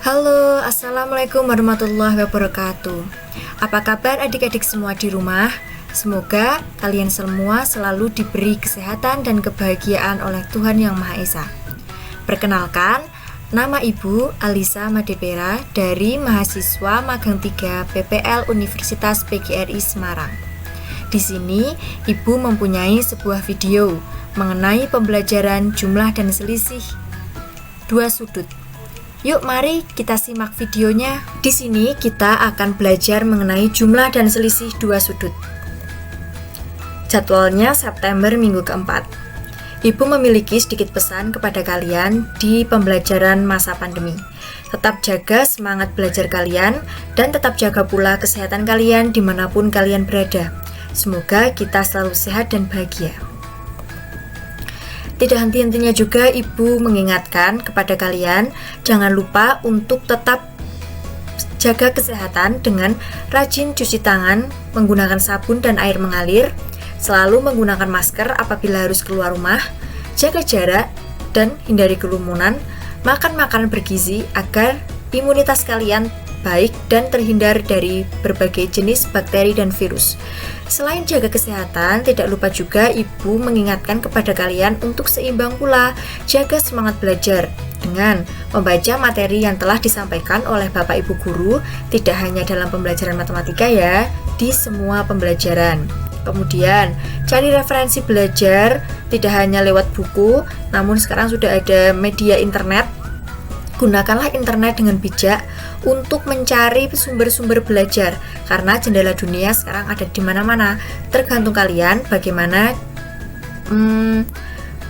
Halo, Assalamualaikum warahmatullahi wabarakatuh. Apa kabar adik-adik semua di rumah? Semoga kalian semua selalu diberi kesehatan dan kebahagiaan oleh Tuhan Yang Maha Esa. Perkenalkan, nama Ibu Alisa Madepera dari mahasiswa magang 3 PPL Universitas PGRI Semarang. Di sini, Ibu mempunyai sebuah video mengenai pembelajaran jumlah dan selisih dua sudut. Yuk mari kita simak videonya. Di sini kita akan belajar mengenai jumlah dan selisih dua sudut. Jadwalnya September minggu keempat. Ibu memiliki sedikit pesan kepada kalian di pembelajaran masa pandemi. Tetap jaga semangat belajar kalian dan tetap jaga pula kesehatan kalian dimanapun kalian berada. Semoga kita selalu sehat dan bahagia. Tidak henti-hentinya juga Ibu mengingatkan kepada kalian, jangan lupa untuk tetap jaga kesehatan dengan rajin cuci tangan, menggunakan sabun dan air mengalir, selalu menggunakan masker apabila harus keluar rumah, jaga jarak, dan hindari kerumunan, makan makanan bergizi agar imunitas kalian baik dan terhindar dari berbagai jenis bakteri dan virus. Selain jaga kesehatan, tidak lupa juga Ibu mengingatkan kepada kalian untuk seimbang pula jaga semangat belajar dengan membaca materi yang telah disampaikan oleh Bapak Ibu guru, tidak hanya dalam pembelajaran matematika ya, di semua pembelajaran. Kemudian, cari referensi belajar tidak hanya lewat buku, namun sekarang sudah ada media internet. Gunakanlah internet dengan bijak untuk mencari sumber-sumber belajar, karena jendela dunia sekarang ada di mana-mana. Tergantung kalian bagaimana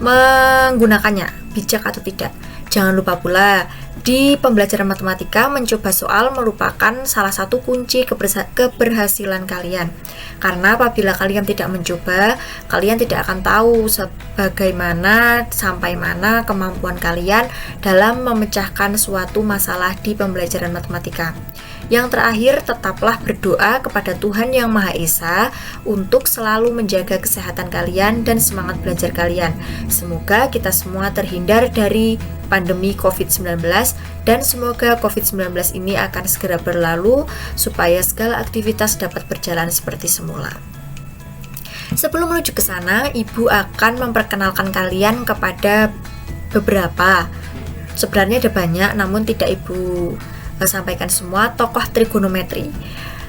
menggunakannya, bijak atau tidak. Jangan lupa pula, di pembelajaran matematika mencoba soal merupakan salah satu kunci keberhasilan kalian. Karena apabila kalian tidak mencoba, kalian tidak akan tahu bagaimana sampai mana kemampuan kalian dalam memecahkan suatu masalah di pembelajaran matematika. Yang terakhir, tetaplah berdoa kepada Tuhan Yang Maha Esa untuk selalu menjaga kesehatan kalian dan semangat belajar kalian. Semoga kita semua terhindar dari pandemi COVID-19 dan semoga COVID-19 ini akan segera berlalu supaya segala aktivitas dapat berjalan seperti semula. Sebelum menuju ke sana, Ibu akan memperkenalkan kalian kepada beberapa, sebenarnya ada banyak namun tidak Ibu sampaikan semua, tokoh trigonometri.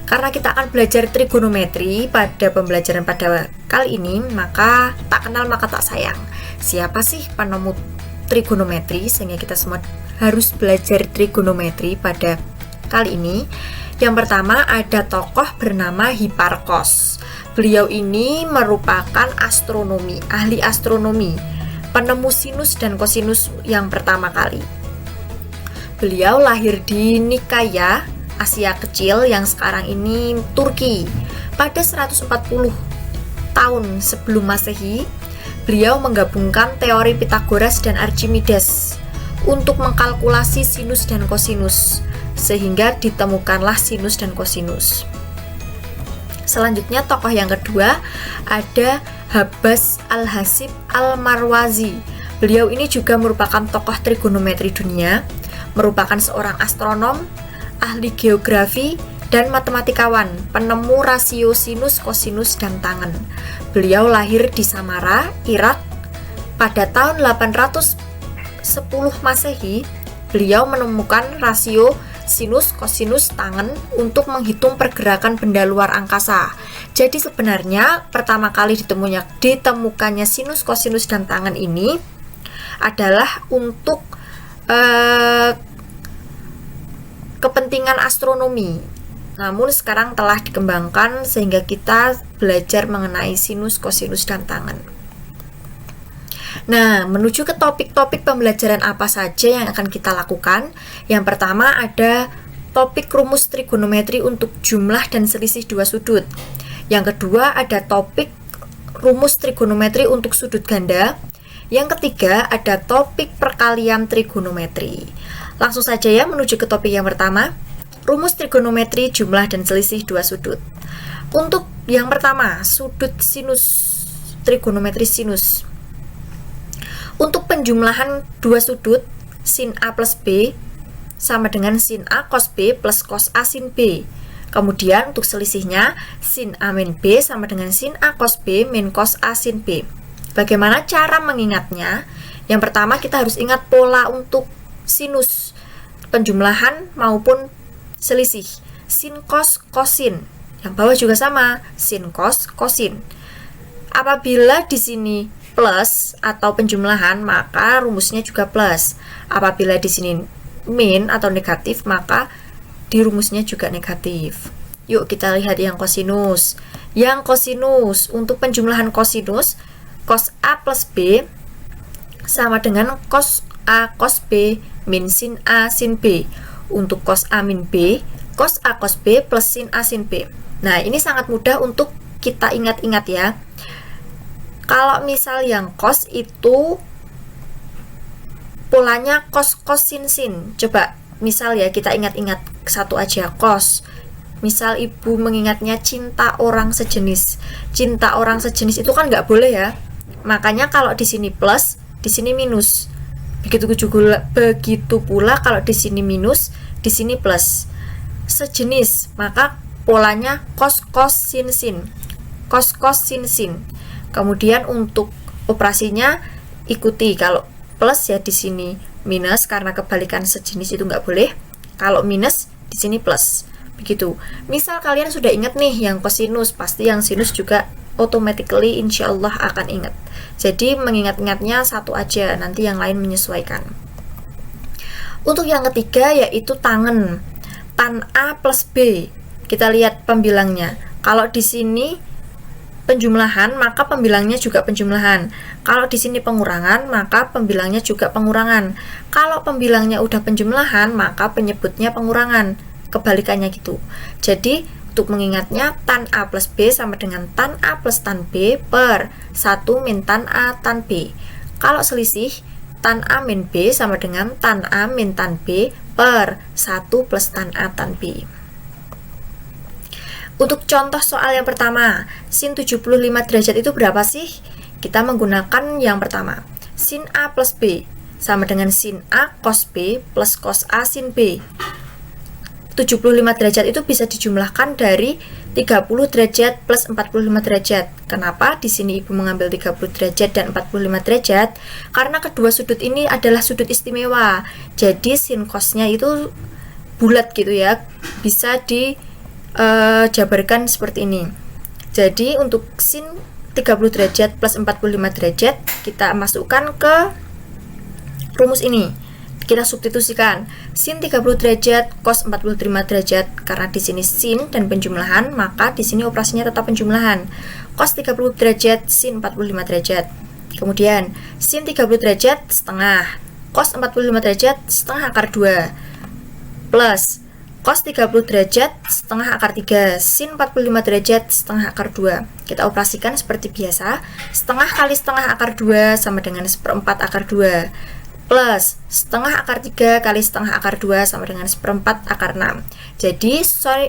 Karena kita akan belajar trigonometri pada pembelajaran pada kali ini, maka tak kenal maka tak sayang. Siapa sih penemu trigonometri sehingga kita semua harus belajar trigonometri pada kali ini? Yang pertama ada tokoh bernama Hipparchos. Beliau ini merupakan ahli astronomi, penemu sinus dan kosinus yang pertama kali. Beliau lahir di Nikaya, Asia Kecil yang sekarang ini Turki. Pada 140 tahun sebelum Masehi, beliau menggabungkan teori Pythagoras dan Archimedes untuk mengkalkulasi sinus dan kosinus, sehingga ditemukanlah sinus dan kosinus. Selanjutnya tokoh yang kedua ada Habbas Al-Hasib Al-Marwazi. Beliau ini juga merupakan tokoh trigonometri dunia, merupakan seorang astronom, ahli geografi, dan matematikawan, penemu rasio sinus, kosinus, dan tangen. Beliau lahir di Samara, Irak. Pada tahun 810 Masehi, beliau menemukan rasio sinus, kosinus, tangen untuk menghitung pergerakan benda luar angkasa. Jadi sebenarnya pertama kali ditemukannya sinus, kosinus, dan tangen ini adalah untuk kepentingan astronomi. Namun sekarang telah dikembangkan sehingga kita belajar mengenai sinus, kosinus, dan tangen. Nah, menuju ke topik-topik pembelajaran apa saja yang akan kita lakukan. Yang pertama ada topik rumus trigonometri untuk jumlah dan selisih dua sudut. Yang kedua ada topik rumus trigonometri untuk sudut ganda. Yang ketiga ada topik perkalian trigonometri. Langsung saja ya menuju ke topik yang pertama, rumus trigonometri jumlah dan selisih dua sudut. Untuk yang pertama, sudut sinus, trigonometri sinus. Untuk penjumlahan dua sudut sin A plus B sama dengan sin A cos B plus cos A sin B. Kemudian untuk selisihnya, sin A min B sama dengan sin A cos B min cos A sin B. Bagaimana cara mengingatnya? Yang pertama kita harus ingat pola untuk sinus, penjumlahan maupun selisih. Sin cos kosin. Yang bawah juga sama, sin cos kosin. Apabila di sini plus atau penjumlahan, maka rumusnya juga plus. Apabila di sini min atau negatif, maka di rumusnya juga negatif. Yuk kita lihat yang kosinus. Yang kosinus, untuk penjumlahan kosinus, cos A plus B sama dengan cos A cos B min sin A sin B. Untuk cos A min B, cos A cos B plus sin A sin B. Nah, ini sangat mudah untuk kita ingat-ingat ya. Kalau misal yang cos itu polanya cos cos sin sin. Coba misal ya kita ingat-ingat satu aja, cos. Misal ibu mengingatnya cinta orang sejenis. Cinta orang sejenis itu kan nggak boleh ya. Makanya kalau di sini plus, di sini minus. Begitu pula kalau di sini minus, di sini plus. Sejenis, maka polanya cos cos sin sin. Cos cos sin sin. Kemudian untuk operasinya ikuti, kalau plus ya di sini minus karena kebalikan sejenis itu nggak boleh. Kalau minus di sini plus. Begitu. Misal kalian sudah ingat nih yang kosinus, pasti yang sinus juga automatically insyaallah akan ingat. Jadi mengingat-ingatnya satu aja, nanti yang lain menyesuaikan. Untuk yang ketiga yaitu tangen. Tan A plus B. Kita lihat pembilangnya. Kalau di sini penjumlahan, maka pembilangnya juga penjumlahan. Kalau di sini pengurangan, maka pembilangnya juga pengurangan. Kalau pembilangnya udah penjumlahan, maka penyebutnya pengurangan. Kebalikannya gitu. Jadi untuk mengingatnya, tan A plus B sama dengan tan A plus tan B per 1 min tan A tan B. Kalau selisih, tan A min B sama dengan tan A min tan B per 1 plus tan A tan B. Untuk contoh soal yang pertama, sin 75 derajat itu berapa sih? Kita menggunakan yang pertama, sin A plus B sama dengan sin A cos B plus cos A sin B. 75 derajat itu bisa dijumlahkan dari 30 derajat plus 45 derajat. Kenapa di sini ibu mengambil 30 derajat dan 45 derajat? Karena kedua sudut ini adalah sudut istimewa. Jadi sin cosnya itu bulat gitu ya. Bisa dijabarkan seperti ini. Jadi untuk sin 30 derajat plus 45 derajat kita masukkan ke rumus ini. Kita substitusikan sin 30 derajat cos 45 derajat, karena di sini sin dan penjumlahan, maka di sini operasinya tetap penjumlahan. Cos 30 derajat sin 45 derajat. Kemudian sin 30 derajat setengah cos 45 derajat setengah akar 2 plus cos 30 derajat setengah akar 3 sin 45 derajat setengah akar 2. Kita operasikan seperti biasa, setengah kali setengah akar 2 sama dengan 1/4 akar 2 plus setengah akar 3 kali setengah akar 2 sama dengan 1/4 akar 6. Jadi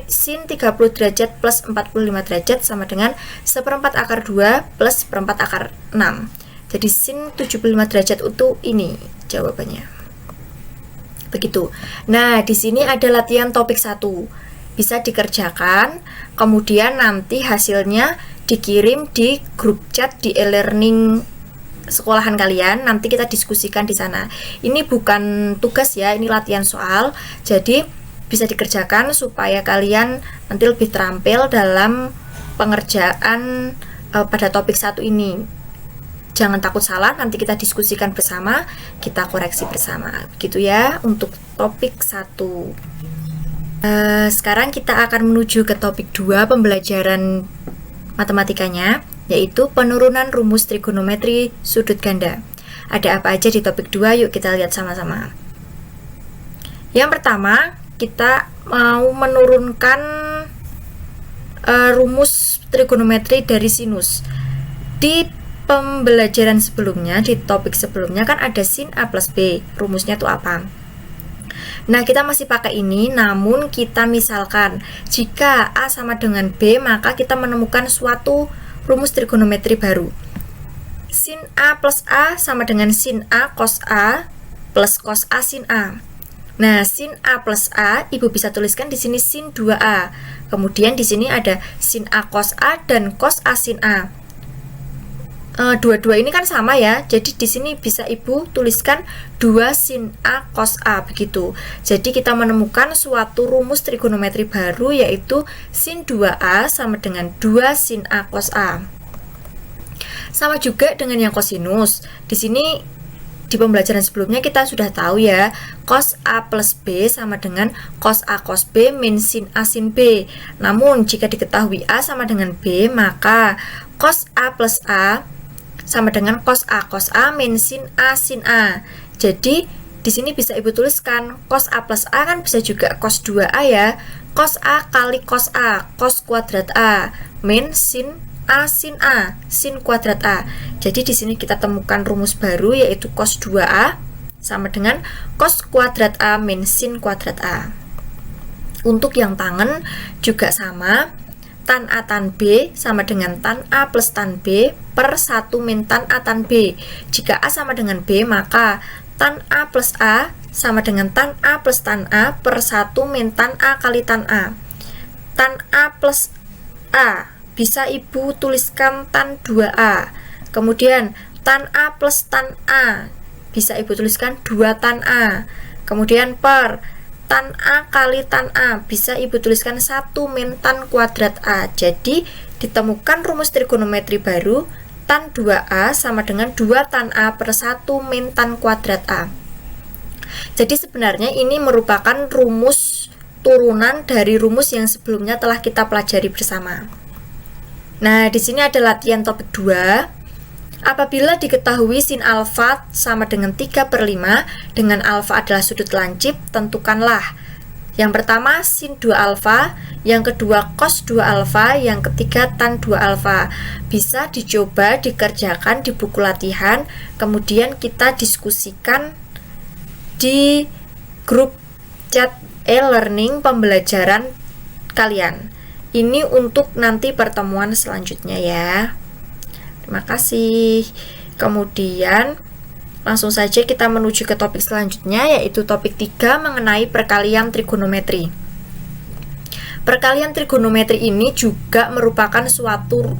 sin 30 derajat plus 45 derajat sama dengan 1/4 akar 2 plus 1/4 akar 6. Jadi sin 75 derajat itu ini jawabannya. Begitu. Nah, di sini ada latihan topik 1. Bisa dikerjakan, kemudian nanti hasilnya dikirim di grup chat di e-learning sekolahan kalian, nanti kita diskusikan di sana. Ini bukan tugas ya, ini latihan soal. Jadi bisa dikerjakan supaya kalian nanti lebih terampil dalam pengerjaan pada topik 1 ini. Jangan takut salah, nanti kita diskusikan bersama, kita koreksi bersama. Begitu ya untuk topik 1. Sekarang kita akan menuju ke topik 2 pembelajaran matematikanya, yaitu penurunan rumus trigonometri sudut ganda. Ada apa aja di topik 2? Yuk kita lihat sama-sama. Yang pertama, kita mau menurunkan rumus trigonometri dari sinus. Di pembelajaran sebelumnya, di topik sebelumnya kan ada sin A plus B. Rumusnya itu apa? Nah, kita masih pakai ini, namun kita misalkan jika A sama dengan B, maka kita menemukan suatu rumus trigonometri baru. Sin A plus A sama dengan sin A cos A plus cos A sin A. Nah, sin A plus A, Ibu bisa tuliskan di sini sin 2A. Kemudian di sini ada sin A cos A dan cos A sin A. Dua-dua ini kan sama ya, jadi di sini bisa Ibu tuliskan 2 sin A cos A begitu. Jadi kita menemukan suatu rumus trigonometri baru, yaitu sin 2A sama dengan 2 sin A cos A. Sama juga dengan yang kosinus. Di sini di pembelajaran sebelumnya kita sudah tahu ya, cos A plus B sama dengan cos A cos B min sin A sin B. Namun jika diketahui A sama dengan B, maka cos A plus A sama dengan cos A min sin A sin A. Jadi di sini bisa Ibu tuliskan cos A plus A kan bisa juga cos 2A ya. Cos A kali cos A, cos kuadrat A min sin A sin A, sin kuadrat A. Jadi di sini kita temukan rumus baru, yaitu cos 2A sama dengan cos kuadrat A min sin kuadrat A. Untuk yang tangen juga sama, tan A tan B sama dengan tan A plus tan B per 1 min tan A tan B. Jika A sama dengan B, maka tan A plus A sama dengan tan A plus tan A per 1 min tan A kali tan A. Tan A plus A bisa Ibu tuliskan tan 2A. Kemudian tan A plus tan A bisa Ibu tuliskan 2 tan A. Kemudian per tan A kali tan A bisa Ibu tuliskan 1 min tan kuadrat A. Jadi ditemukan rumus trigonometri baru, tan 2A sama dengan 2 tan A per 1 min tan kuadrat A. Jadi sebenarnya ini merupakan rumus turunan dari rumus yang sebelumnya telah kita pelajari bersama. Nah, di sini ada latihan topik 2. Apabila diketahui sin alfa sama dengan 3/5 dengan alfa adalah sudut lancip, tentukanlah. Yang pertama sin 2 alfa, yang kedua cos 2 alfa, yang ketiga tan 2 alfa. Bisa dicoba dikerjakan di buku latihan, kemudian kita diskusikan di grup chat e-learning pembelajaran kalian. Ini untuk nanti pertemuan selanjutnya ya. Terima kasih. Kemudian langsung saja kita menuju ke topik selanjutnya, yaitu topik 3 mengenai perkalian trigonometri. Perkalian trigonometri ini juga merupakan suatu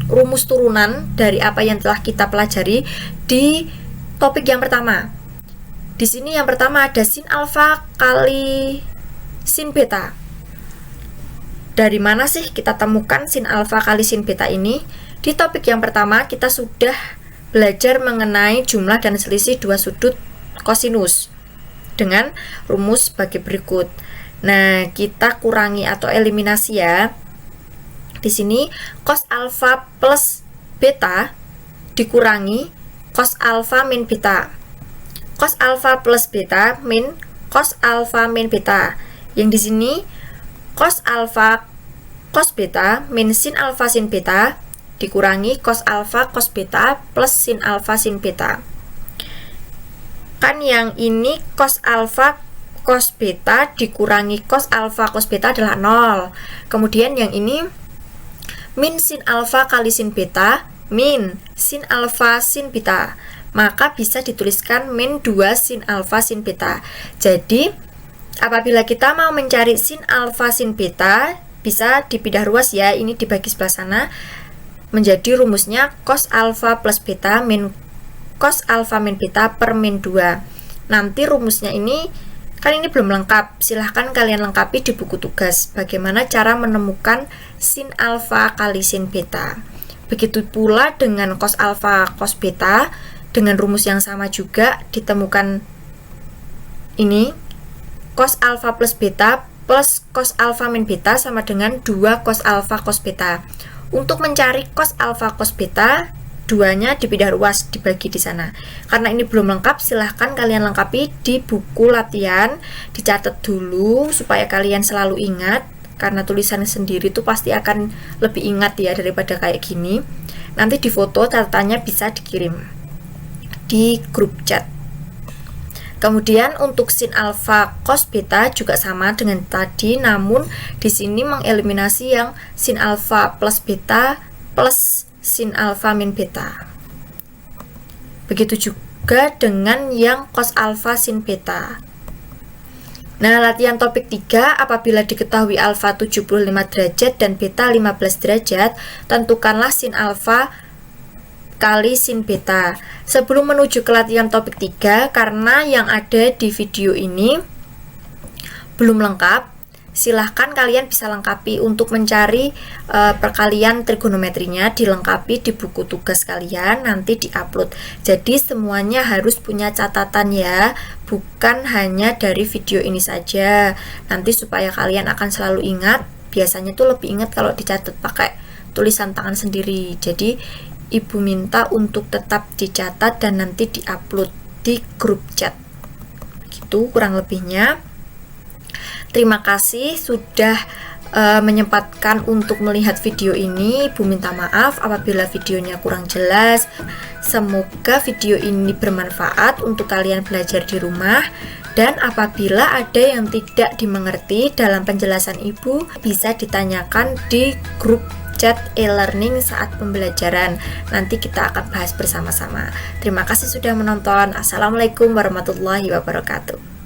rumus turunan dari apa yang telah kita pelajari di topik yang pertama. Di sini yang pertama ada sin alfa kali sin beta. Dari mana sih kita temukan sin alfa kali sin beta ini? Di topik yang pertama kita sudah belajar mengenai jumlah dan selisih dua sudut kosinus dengan rumus sebagai berikut. Nah, kita kurangi atau eliminasi ya. Di sini cos alfa plus beta dikurangi cos alfa min beta. Cos alfa plus beta min cos alfa min beta. Yang di sini cos alfa cos beta min sin alfa sin beta dikurangi cos alfa cos beta plus sin alfa sin beta. Kan yang ini cos alfa cos beta dikurangi cos alfa cos beta adalah 0. Kemudian yang ini min sin alfa kali sin beta min sin alfa sin beta. Maka bisa dituliskan min 2 sin alfa sin beta. Jadi apabila kita mau mencari sin alfa sin beta, bisa dipindah ruas ya, ini dibagi sebelah sana. Menjadi rumusnya cos alfa plus beta min cos alfa min beta per min 2. Nanti rumusnya ini kan ini belum lengkap, silahkan kalian lengkapi di buku tugas bagaimana cara menemukan sin alfa kali sin beta. Begitu pula dengan cos alfa cos beta, dengan rumus yang sama juga ditemukan ini cos alfa plus beta plus cos alfa min beta sama dengan 2 cos alfa cos beta. Untuk mencari cos alfa cos beta, duanya dipindah ruas, dibagi di sana. Karena ini belum lengkap, silahkan kalian lengkapi di buku latihan, dicatat dulu supaya kalian selalu ingat. Karena tulisan sendiri itu pasti akan lebih ingat ya daripada kayak gini. Nanti di foto catatannya bisa dikirim di grup chat. Kemudian untuk sin alfa cos beta juga sama dengan tadi, namun di sini mengeliminasi yang sin alfa plus beta plus sin alfa min beta. Begitu juga dengan yang cos alfa sin beta. Nah, latihan topik 3, apabila diketahui alfa 75 derajat dan beta 15 derajat, tentukanlah sin alfa kali sin beta. Sebelum menuju ke latihan topik 3, karena yang ada di video ini belum lengkap, silahkan kalian bisa lengkapi untuk mencari perkalian trigonometrinya, dilengkapi di buku tugas kalian, nanti diupload. Jadi semuanya harus punya catatan ya, bukan hanya dari video ini saja. Nanti supaya kalian akan selalu ingat, biasanya tuh lebih ingat kalau dicatat pakai tulisan tangan sendiri. Jadi ibu minta untuk tetap dicatat dan nanti diupload di grup chat. Gitu kurang lebihnya. Terima kasih sudah menyempatkan untuk melihat video ini. Ibu minta maaf apabila videonya kurang jelas. Semoga video ini bermanfaat untuk kalian belajar di rumah. Dan apabila ada yang tidak dimengerti dalam penjelasan ibu, bisa ditanyakan di grup chat e-learning saat pembelajaran. Nanti kita akan bahas bersama-sama. Terima kasih sudah menonton. Assalamualaikum warahmatullahi wabarakatuh.